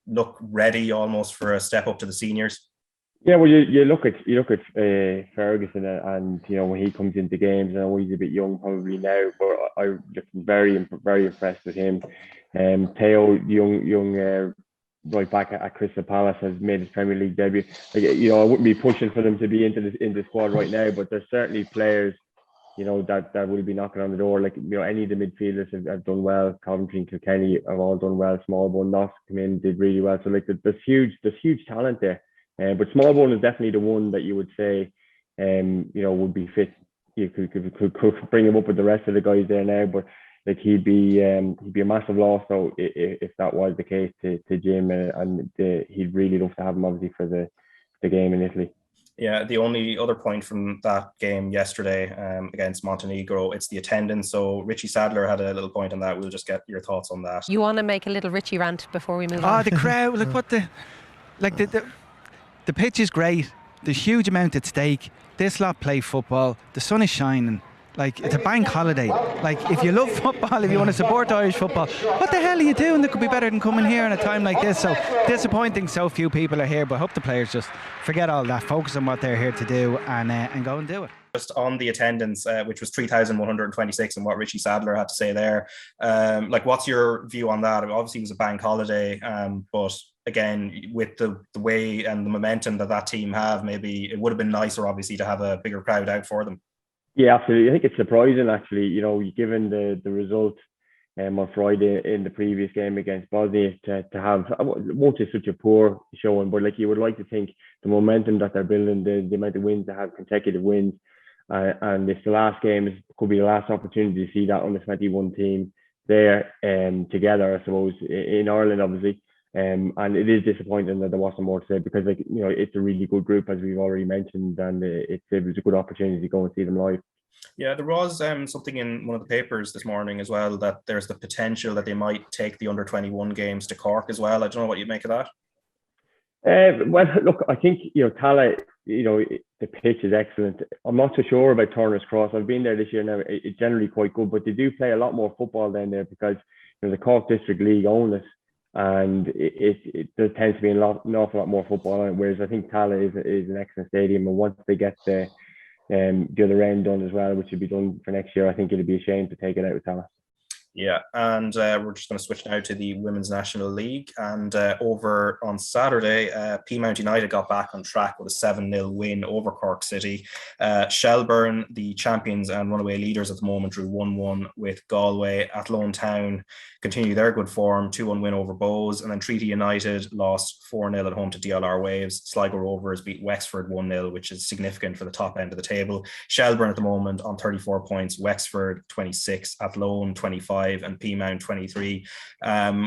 look ready almost for a step up to the seniors? Yeah, well, you look at Ferguson, and when he comes into games, I know he's a bit young probably now, but I'm very, very impressed with him. Theo, young right back at Crystal Palace, has made his Premier League debut. I wouldn't be pushing for them to be into the squad right now, but there's certainly players, that will be knocking on the door. Like, any of the midfielders have done well. Coventry and Kilkenny have all done well. Smallbone, Knox come in, did really well. So like there's huge talent there. But Smallbone is definitely the one that you would say, would be fit. You could bring him up with the rest of the guys there now, but like he'd be a massive loss. So if that was the case to Jim, and he'd really love to have him obviously for the game in Italy. Yeah, the only other point from that game yesterday against Montenegro, it's the attendance. So Richie Sadler had a little point on that. We'll just get your thoughts on that. You want to make a little Richie rant before we move on? The crowd, the pitch is great. There's huge amount at stake. This lot play football. The sun is shining. Like, it's a bank holiday. Like, if you love football, if you want to support Irish football, what the hell are you doing that could be better than coming here in a time like this? So disappointing so few people are here, but I hope the players just forget all that, focus on what they're here to do, and go and do it. Just on the attendance, which was 3,126, and what Richie Sadler had to say there, what's your view on that? Obviously it was a bank holiday, but again, with the way and the momentum that team have, maybe it would have been nicer obviously to have a bigger crowd out for them. Yeah, absolutely. I think it's surprising actually, given the result on Friday in the previous game against Bosnia, to have, it won't be such a poor showing, but like you would like to think the momentum that they're building, the amount of wins, they have consecutive wins, and it's the last game, it could be the last opportunity to see that under 21 team there together, I suppose, in Ireland obviously. And it is disappointing that there wasn't more to say, because it's a really good group, as we've already mentioned, and it was a good opportunity to go and see them live. Yeah, there was something in one of the papers this morning as well, that there's the potential that they might take the under 21 games to Cork as well. I don't know what you'd make of that. Well, look, I think Tala, the pitch is excellent. I'm not so sure about Turner's Cross. I've been there this year now. It's generally quite good, but they do play a lot more football down there, because the Cork District League own it. And there tends to be an awful lot more football on it, whereas I think Tala is an excellent stadium, and once they get the other end done as well, which will be done for next year, I think it'd be a shame to take it out with Tala. Yeah, and we're just going to switch now to the Women's National League. And over on Saturday, Pyne United got back on track with a 7-0 win over Cork City. Shelburne, the champions and runaway leaders at the moment, drew 1-1 with Galway. Athlone Town continue their good form, 2-1 win over Bows. And then Treaty United lost 4-0 at home to DLR Waves. Sligo Rovers beat Wexford 1-0, which is significant for the top end of the table. Shelburne at the moment on 34 points, Wexford 26, Athlone 25, and Pyne 23.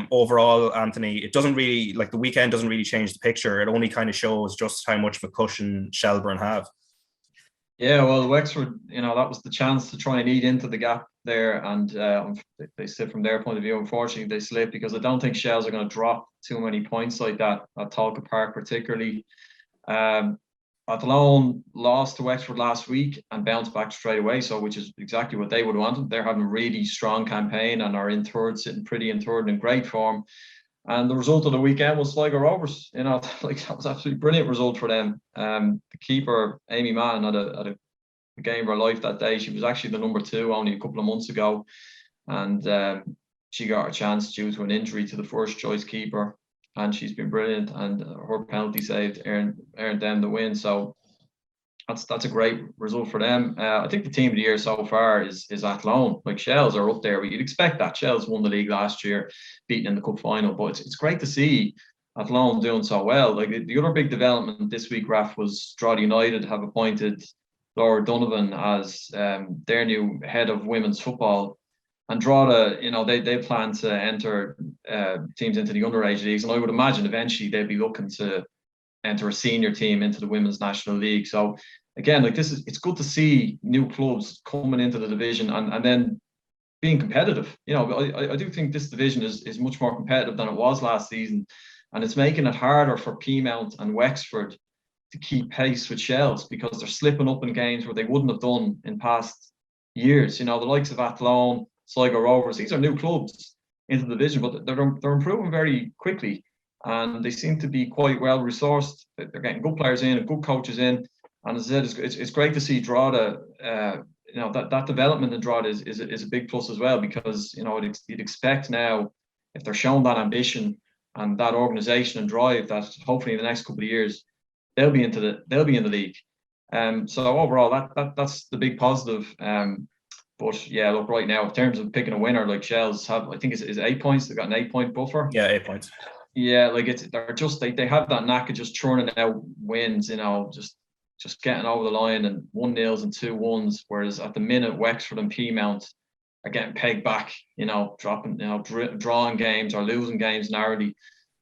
Overall, Anthony, it doesn't really, the weekend doesn't really change the picture. It only kind of shows just how much of a cushion Shelburne have. Yeah, well, Wexford, that was the chance to try and eat into the gap there, and they slip from their point of view. Unfortunately, they slip, because I don't think Shells are going to drop too many points like that at Talca Park particularly. Athlone lost to Wexford last week and bounced back straight away, which is exactly what they would have wanted. They're having a really strong campaign and are in third, sitting pretty in third, in great form. And the result of the weekend was Sligo Rovers. That was absolutely brilliant result for them. The keeper, Amy Mann, had a game of her life that day. She was actually the number 2 only a couple of months ago, and she got her chance due to an injury to the first choice keeper, and she's been brilliant, and her penalty saved earned them the win. So that's a great result for them. I think the team of the year so far is Athlone. Shells are up there, but you'd expect that. Shells won the league last year, beaten in the cup final, but it's great to see Athlone doing so well. The other big development this week, Raf, was Drogheda United have appointed Laura Donovan as their new head of women's football. And Drogheda, they plan to enter teams into the underage leagues, and I would imagine eventually they'd be looking to enter a senior team into the Women's National League. So again, it's good to see new clubs coming into the division and then being competitive. I do think this division is much more competitive than it was last season, and it's making it harder for Peamount and Wexford to keep pace with Shells, because they're slipping up in games where they wouldn't have done in past years. The likes of Athlone, Sligo Rovers, these are new clubs into the division, but they're improving very quickly, and they seem to be quite well resourced. They're getting good players in and good coaches in, and as I said, it's great to see Drogheda. That development in Drogheda is a big plus as well, because you'd expect now, if they're shown that ambition and that organisation and drive, that hopefully in the next couple of years they'll be in the league. So overall, that's the big positive. But yeah, look, right now, in terms of picking a winner, like Shells have, I think is 8 points. They've got an 8-point buffer. Yeah, 8 points. Yeah, like they have that knack of just churning out wins, just getting over the line and 1-0s and 2-1s. Whereas at the minute, Wexford and Peamount are getting pegged back, dropping, drawing games or losing games narrowly.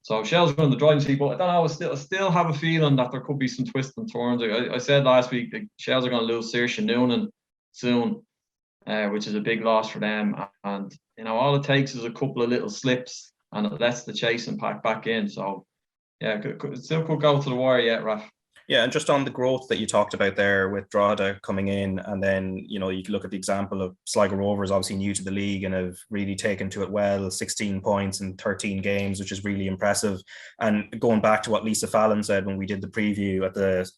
So Shells are on the driving seat, but I don't know. I still have a feeling that there could be some twists and turns. I said last week that Shells are going to lose Saoirse Noonan soon, which is a big loss for them. And all it takes is a couple of little slips, and it lets the chasing pack back in. So yeah, it still could go to the wire yet, Raf. Yeah, and just on the growth that you talked about there with Drogheda coming in, and then, you can look at the example of Sligo Rovers, obviously new to the league and have really taken to it well, 16 points in 13 games, which is really impressive. And going back to what Lisa Fallon said when we did the preview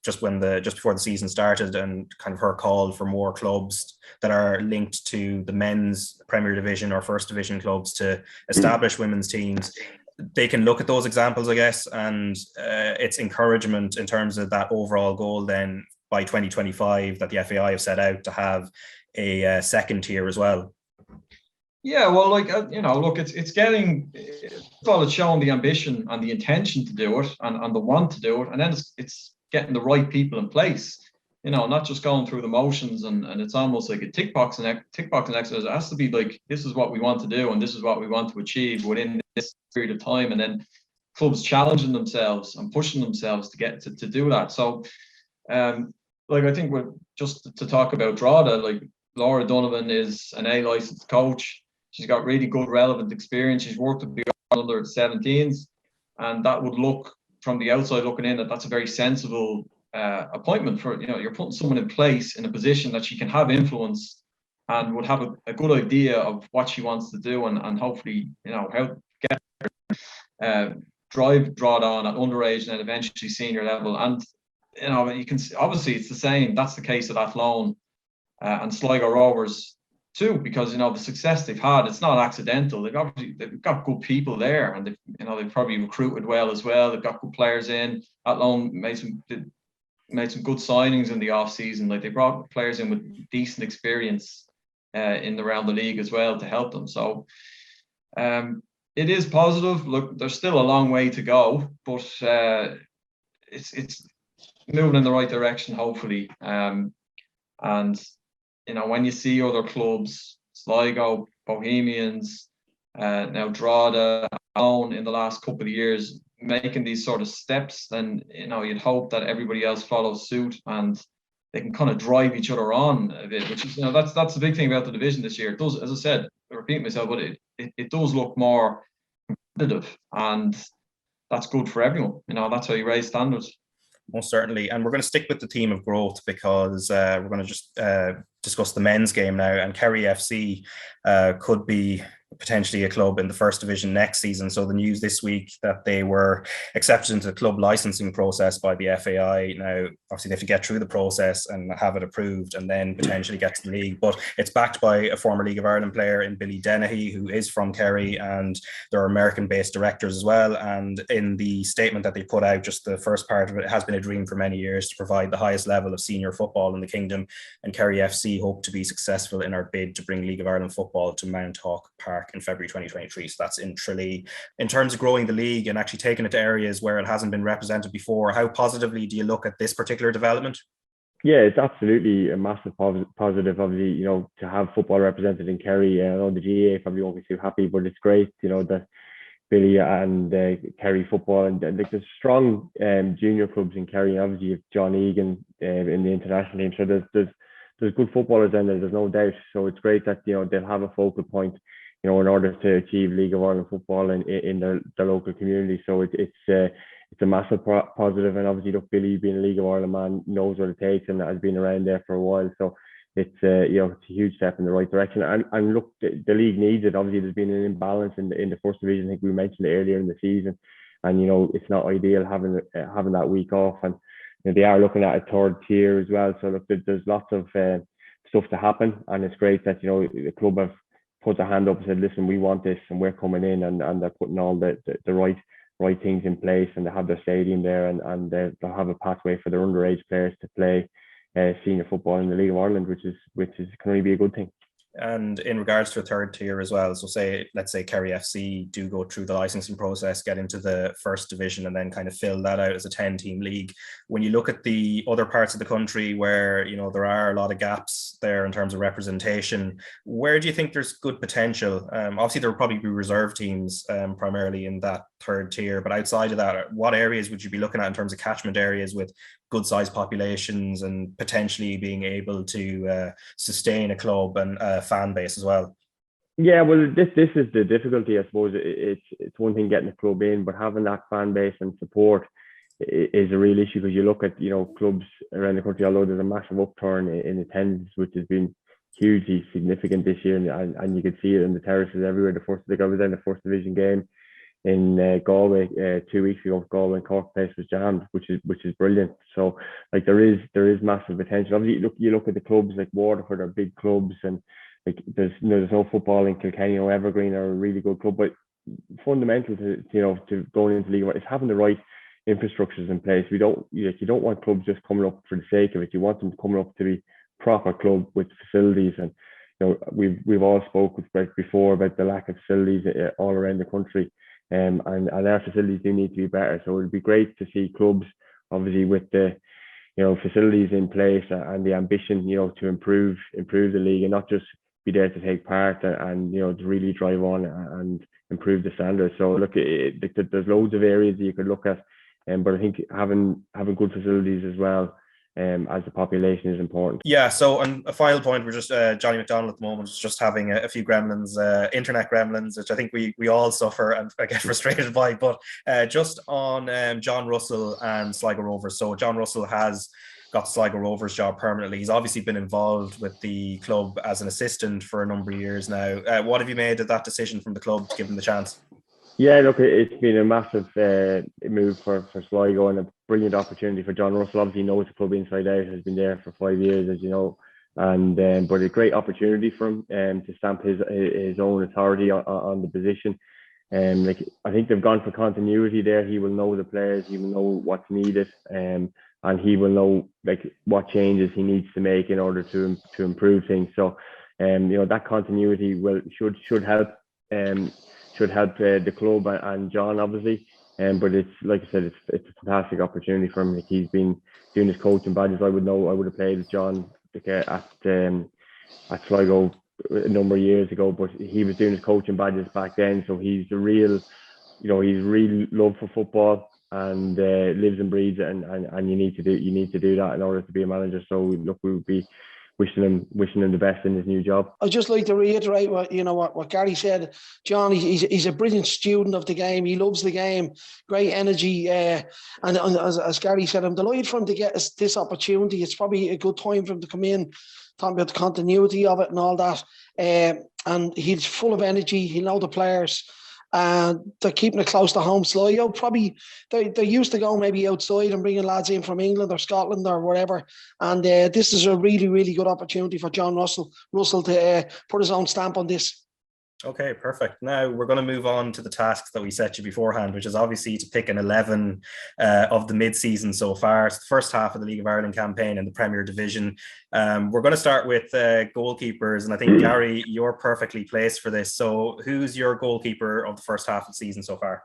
just before the season started, and kind of her call for more clubs that are linked to the men's Premier Division or First Division clubs to establish women's teams. They can look at those examples, I guess, and it's encouragement in terms of that overall goal then by 2025 that the FAI have set out to have a second tier as well. Yeah, well, look, it's showing the ambition and the intention to do it and the want to do it, and then it's getting the right people in place. Not just going through the motions, and it's almost like a tick boxing exercise. It has to be like, this is what we want to do and this is what we want to achieve within this period of time, and then clubs challenging themselves and pushing themselves to get to do that. So, I think we're just to talk about Drogheda, like Laura Donovan is an A licensed coach. She's got really good relevant experience. She's worked with the under 17s, and that would look from the outside looking in that's a very sensible appointment for, you're putting someone in place in a position that she can have influence and would have a good idea of what she wants to do, and hopefully, how to get drive Drogheda on at underage and then eventually senior level. And, you can obviously it's the same. That's the case at Athlone and Sligo Rovers too, because, the success they've had, it's not accidental. They've got good people there, and they've probably recruited well as well. They've got good players in. Athlone made some good signings in the off season. Like, they brought players in with decent experience in around the league as well to help them. So it is positive. Look, there's still a long way to go, but it's moving in the right direction, hopefully. And when you see other clubs, Sligo, Bohemians, now Drogheda, own in the last couple of years, making these sort of steps, then you'd hope that everybody else follows suit and they can kind of drive each other on a bit, which is that's the big thing about the division this year. It does, as I said, I repeat myself, but it does look more competitive, and that's good for everyone. That's how you raise standards. Most certainly. And we're going to stick with the theme of growth, because we're going to just discuss the men's game now. And Kerry FC could be potentially a club in the First Division next season. So the news this week that they were accepted into the club licensing process by the FAI. Now, obviously, they have to get through the process and have it approved and then potentially get to the league. But it's backed by a former League of Ireland player in Billy Dennehy, who is from Kerry, and there are American-based directors as well. And in the statement that they put out, just the first part of it, has been a dream for many years to provide the highest level of senior football in the kingdom, and Kerry FC hope to be successful in our bid to bring League of Ireland football to Mount Hawk Park in February 2023. So that's in Tralee. In terms of growing the league and actually taking it to areas where it hasn't been represented before, how positively do you look at this particular development? Yeah, it's absolutely a massive positive, obviously, to have football represented in Kerry. I know the GAA probably won't be too happy, but it's great, that Billy and Kerry football, and there's strong junior clubs in Kerry. Obviously, you have John Egan in the international team, so there's good footballers in there. There's no doubt. So it's great that they'll have a focal point, in order to achieve League of Ireland football in their local community. So it's a massive positive. And obviously, look, Billy, being a League of Ireland man, knows what it takes and has been around there for a while. So it's it's a huge step in the right direction. And look, the league needs it. Obviously, there's been an imbalance in the First Division. I think we mentioned it earlier in the season, and it's not ideal having that week off. And they are looking at a third tier as well. So look, there's lots of stuff to happen, and it's great that the club have put their hand up and said, listen, we want this, and we're coming in, and they're putting all the right things in place, and they have their stadium there, and they'll have a pathway for their underage players to play senior football in the League of Ireland, which can only be a good thing. And in regards to a third tier as well, so let's say Kerry FC do go through the licensing process, get into the first division, and then kind of fill that out as a 10-team league. When you look at the other parts of the country where, you know, there are a lot of gaps there in terms of representation, where do you think there's good potential? Obviously, there will probably be reserve teams primarily in that third tier, but outside of that, what areas would you be looking at in terms of catchment areas with good sized populations and potentially being able to sustain a club and a fan base as well? Yeah, well, this is the difficulty, I suppose. It's one thing getting a club in, but having that fan base and support is a real issue, because you look at, you know, clubs around the country, although there's a massive upturn in attendance, which has been hugely significant this year, and you could see it in the terraces everywhere. I was in the first division game in Galway 2 weeks ago. Galway and Cork place was jammed, which is brilliant. So like there is massive potential. Obviously, you look at the clubs like Waterford are big clubs, and like there's no football in Kilkenny or Evergreen are a really good club, but fundamental to going into league is having the right infrastructures in place. You don't want clubs just coming up for the sake of it. You want them coming up to be proper club with facilities, and you know we've all spoken before about the lack of facilities all around the country. And our facilities do need to be better. So it'd be great to see clubs, obviously, with the, you know, facilities in place and the ambition, you know, to improve the league, and not just be there to take part and you know, to really drive on and improve the standards. So look, there's loads of areas that you could look at, but I think having good facilities as well, as the population, is important. Yeah, so on a final point, we're just Johnny McDonnell at the moment is just having a few gremlins, internet gremlins, which I think we all suffer and get frustrated by. But just on John Russell and Sligo Rovers. So John Russell has got Sligo Rovers job permanently. He's obviously been involved with the club as an assistant for a number of years now. What have you made of that decision from the club to give him the chance? Yeah, look, it's been a massive move for Sligo, and a brilliant opportunity for John Russell. Obviously, he knows the club inside out, has been there for 5 years, as you know, and but a great opportunity for him to stamp his own authority on the position. Like I think they've gone for continuity there. He will know the players, he will know what's needed, and he will know like what changes he needs to make in order to improve things. So, you know, that continuity should help. Should help the club and John, obviously, but it's like I said, it's a fantastic opportunity for him. Like he's been doing his coaching badges. I would have played with John at Sligo a number of years ago, but he was doing his coaching badges back then. So he's a real, you know, he's real love for football and lives and breathes it, and you need to do that in order to be a manager. So look, we would be wishing him the best in his new job. I'd just like to reiterate what Gary said. John, he's a brilliant student of the game. He loves the game, great energy, and as Gary said, I'm delighted for him to get this opportunity. It's probably a good time for him to come in, talking about the continuity of it and all that. And he's full of energy. He'll know the players. And they're keeping it close to home. Sligo probably they're used to going maybe outside and bringing lads in from England or Scotland or whatever. And this is a really, really good opportunity for John Russell to put his own stamp on this. Okay, perfect. Now we're going to move on to the tasks that we set you beforehand, which is obviously to pick an 11 of the mid-season so far. It's the first half of the League of Ireland campaign in the Premier Division. We're going to start with goalkeepers, and I think, Gary, you're perfectly placed for this. So who's your goalkeeper of the first half of the season so far?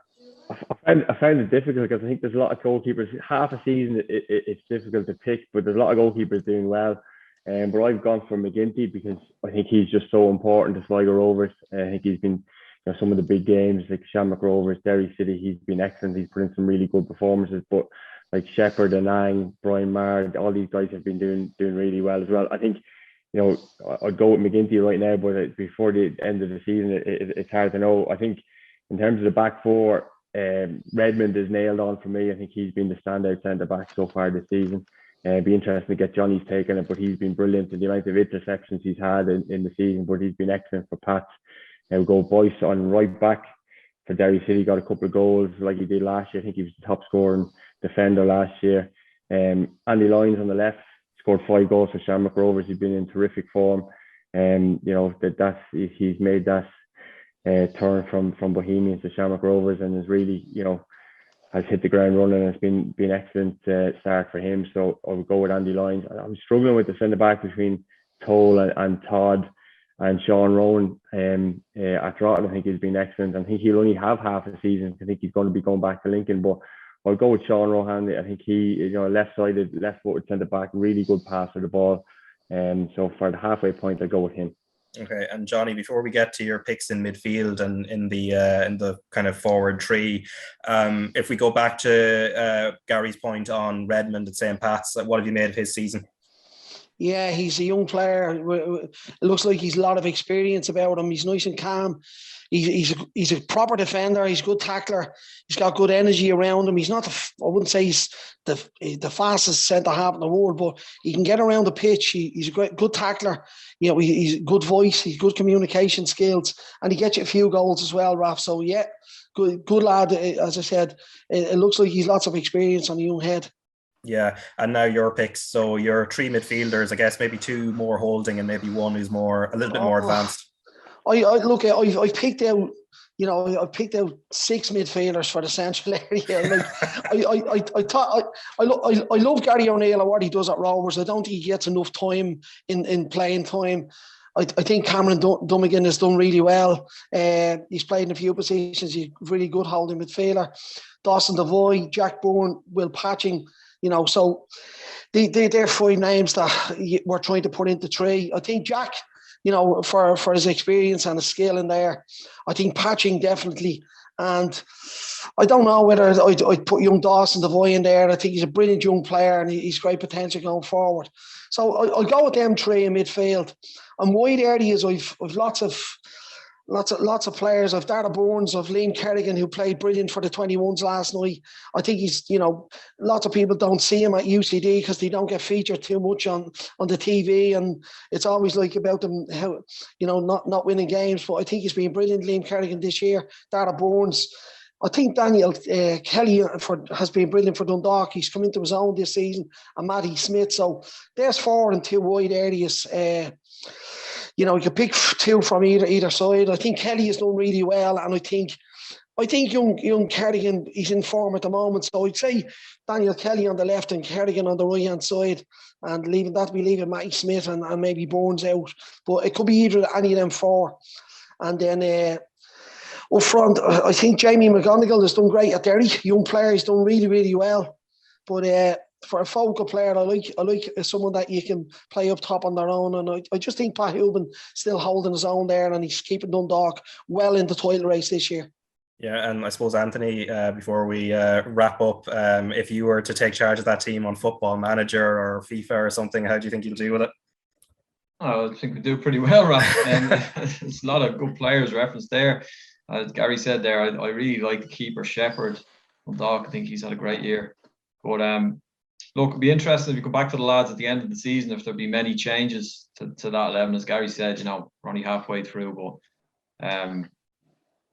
I found it difficult because I think there's a lot of goalkeepers. Half a season, it's difficult to pick, but there's a lot of goalkeepers doing well. But I've gone for McGinty because I think he's just so important to Sligo Rovers. I think he's been, you know, some of the big games like Shamrock Rovers, Derry City, he's been excellent. He's put in some really good performances. But like Shepherd, Anang, Brian Marr, all these guys have been doing really well as well. I think, you know, I'd go with McGinty right now, but before the end of the season, it's hard to know. I think in terms of the back four, Redmond is nailed on for me. I think he's been the standout centre back so far this season. It'd be interesting to get Johnny's take on it, but he's been brilliant in the amount of interceptions he's had in the season. But he's been excellent for Pats. We'll go Boyce on right back for Derry City. Got a couple of goals like he did last year. I think he was the top scoring defender last year. Andy Lyons on the left scored 5 goals for Shamrock Rovers. He's been in terrific form. You know he's made that turn from Bohemians to Shamrock Rovers and is really, you know, has hit the ground running. It's been excellent start for him. So I would go with Andy Lyons. I'm struggling with the centre back between Toll and Todd and Sean Rowan at Drogheda. I think he's been excellent. I think he'll only have half a season. I think he's going to be going back to Lincoln, but I'll go with Sean Rowan. I think he, left-sided, left-footed centre back, really good passer of the ball. So for the halfway point, I'll go with him. Okay, and Johnny, before we get to your picks in midfield and in the kind of forward three, if we go back to Gary's point on Redmond at St. Pat's, what have you made of his season? Yeah, he's a young player. It looks like he's a lot of experience about him. He's nice and calm. He's a proper defender. He's a good tackler. He's got good energy around him. He's not, I wouldn't say he's the fastest centre half in the world, but he can get around the pitch. He's a good tackler. He's a good voice. He's good communication skills, and he gets you a few goals as well, Raf. So yeah, good lad. As I said, it looks like he's lots of experience on a young head. Yeah, and now your picks. So your three midfielders, I guess maybe two more holding and maybe one who's a little bit more advanced. I picked out, I picked out 6 midfielders for the central area. I love Gary O'Neill and what he does at Rovers. I don't think he gets enough time in playing time. I think Cameron Dummigan has done really well. He's played in a few positions. He's really good holding midfielder. Dawson Devoy, Jack Bourne, Will Patching. So they're 5 names that we're trying to put into 3. I think Jack, for his experience and his skill in there. I think Patching definitely. And I don't know whether I'd put young Dawson Devoy in there. I think he's a brilliant young player and he's great potential going forward. So I'll go with them 3 in midfield. And wide areas, I've lots of players. I've Dara Burns, I've Liam Kerrigan, who played brilliant for the 21s last night. I think he's, lots of people don't see him at UCD because they don't get featured too much on the TV, and it's always like about them, how, not winning games. But I think he's been brilliant, Liam Kerrigan, this year. Dara Burns. I think Daniel Kelly has been brilliant for Dundalk. He's come into his own this season, and Matty Smith. So there's 4 and 2 wide areas. You can pick 2 from either side. I think Kelly has done really well, and I think young Kerrigan, he's in form at the moment. So I'd say Daniel Kelly on the left and Kerrigan on the right hand side, and leaving Matty Smith and maybe Burns out. But it could be either any of them 4. And then up front, I think Jamie McGonigal has done great at Derry. Young player, he's done really, really well. But for a focal player, I like someone that you can play up top on their own. And I just think Pat Houben still holding his own there, and he's keeping Dundalk well in the title race this year. Yeah, and I suppose, Anthony, before we wrap up, if you were to take charge of that team on Football Manager or FIFA or something, how do you think you'll do with it? I think we do pretty well, Raf. There's a lot of good players referenced there. As Gary said there, I really like the keeper, Shepherd. Dundalk, I think he's had a great year. But look, it'd be interesting if you go back to the lads at the end of the season, if there'd be many changes to that 11. As Gary said, we're only halfway through, but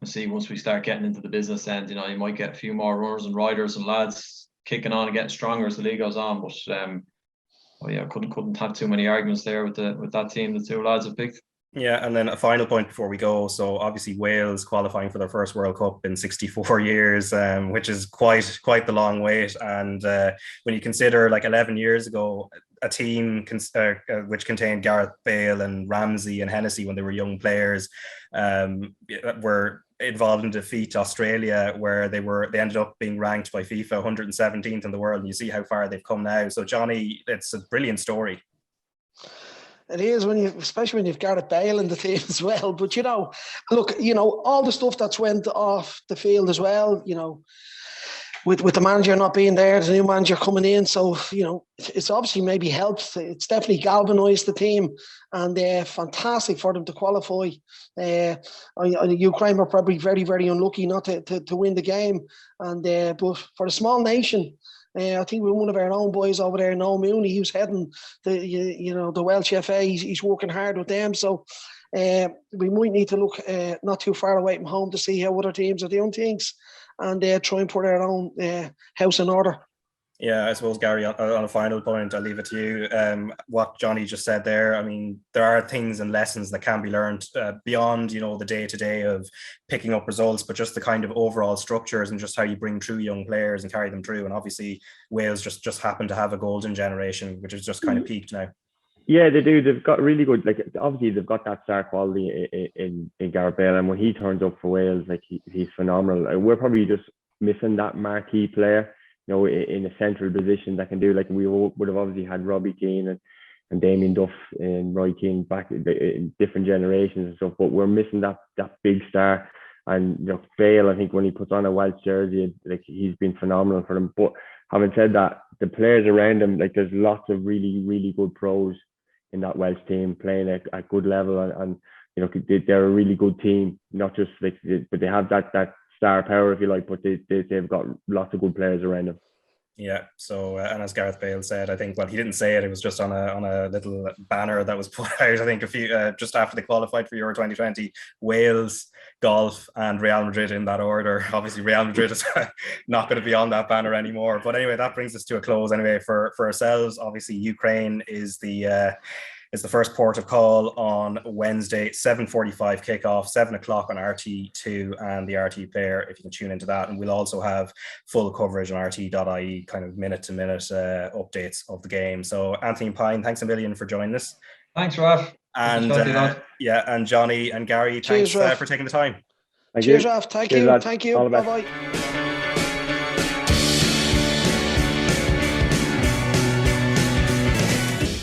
we'll see once we start getting into the business end. You might get a few more runners and riders and lads kicking on and getting stronger as the league goes on. But couldn't have too many arguments there with that team the 2 lads have picked. Yeah, and then a final point before we go. So obviously Wales qualifying for their first World Cup in 64 years, which is quite the long wait. And when you consider 11 years ago, a team which contained Gareth Bale and Ramsey and Hennessy when they were young players were involved in defeat to Australia, where they ended up being ranked by FIFA 117th in the world. And you see how far they've come now. So Johnny, it's a brilliant story. It is, especially when you've Gareth Bale in the team as well. But look, all the stuff that's went off the field as well. With the manager not being there, the new manager coming in, so it's obviously maybe helped. It's definitely galvanised the team, and fantastic for them to qualify. Ukraine were probably very, very unlucky not to win the game, and but for a small nation. I think we're one of our own boys over there, Noel Mooney, who's heading the Welsh FA. He's working hard with them. So we might need to look not too far away from home to see how other teams are doing things, and try and put our own house in order. Yeah, I suppose, Gary, on a final point, I'll leave it to you. What Johnny just said there, I mean, there are things and lessons that can be learned beyond, the day-to-day of picking up results, but just the kind of overall structures and just how you bring through young players and carry them through. And obviously, Wales just happen to have a golden generation, which is just kind of peaked now. Yeah, they do. They've got really good, obviously they've got that star quality in Gareth Bale, and when he turns up for Wales, he's phenomenal. We're probably just missing that marquee player, in a central position that can do, we would have obviously had Robbie Keane and Damien Duff and Roy Keane back in different generations and stuff, but we're missing that big star. And Bale, I think when he puts on a Welsh jersey, he's been phenomenal for them. But having said that, the players around him, there's lots of really, really good pros in that Welsh team playing at good level, and they're a really good team. Not just but they have that star power, if you like, but they've got lots of good players around them. Yeah. So, and as Gareth Bale said, I think, well, he didn't say it. It was just on a little banner that was put out, I think, a few just after they qualified for Euro 2020. Wales, golf, and Real Madrid in that order. Obviously, Real Madrid is not going to be on that banner anymore. But anyway, that brings us to a close. Anyway, for ourselves, obviously, Ukraine is the first port of call on Wednesday, 7:45 kickoff, 7 o'clock on RTÉ2 and the RTÉ Player, if you can tune into that. And we'll also have full coverage on RTÉ.ie, kind of minute-to-minute updates of the game. So, Anthony and Pyne, thanks a million for joining us. Thanks, Raf. And and Johnny and Gary, Cheers, thanks for taking the time. Cheers, Raf. Thank you. Lads. Thank you. Bye-bye.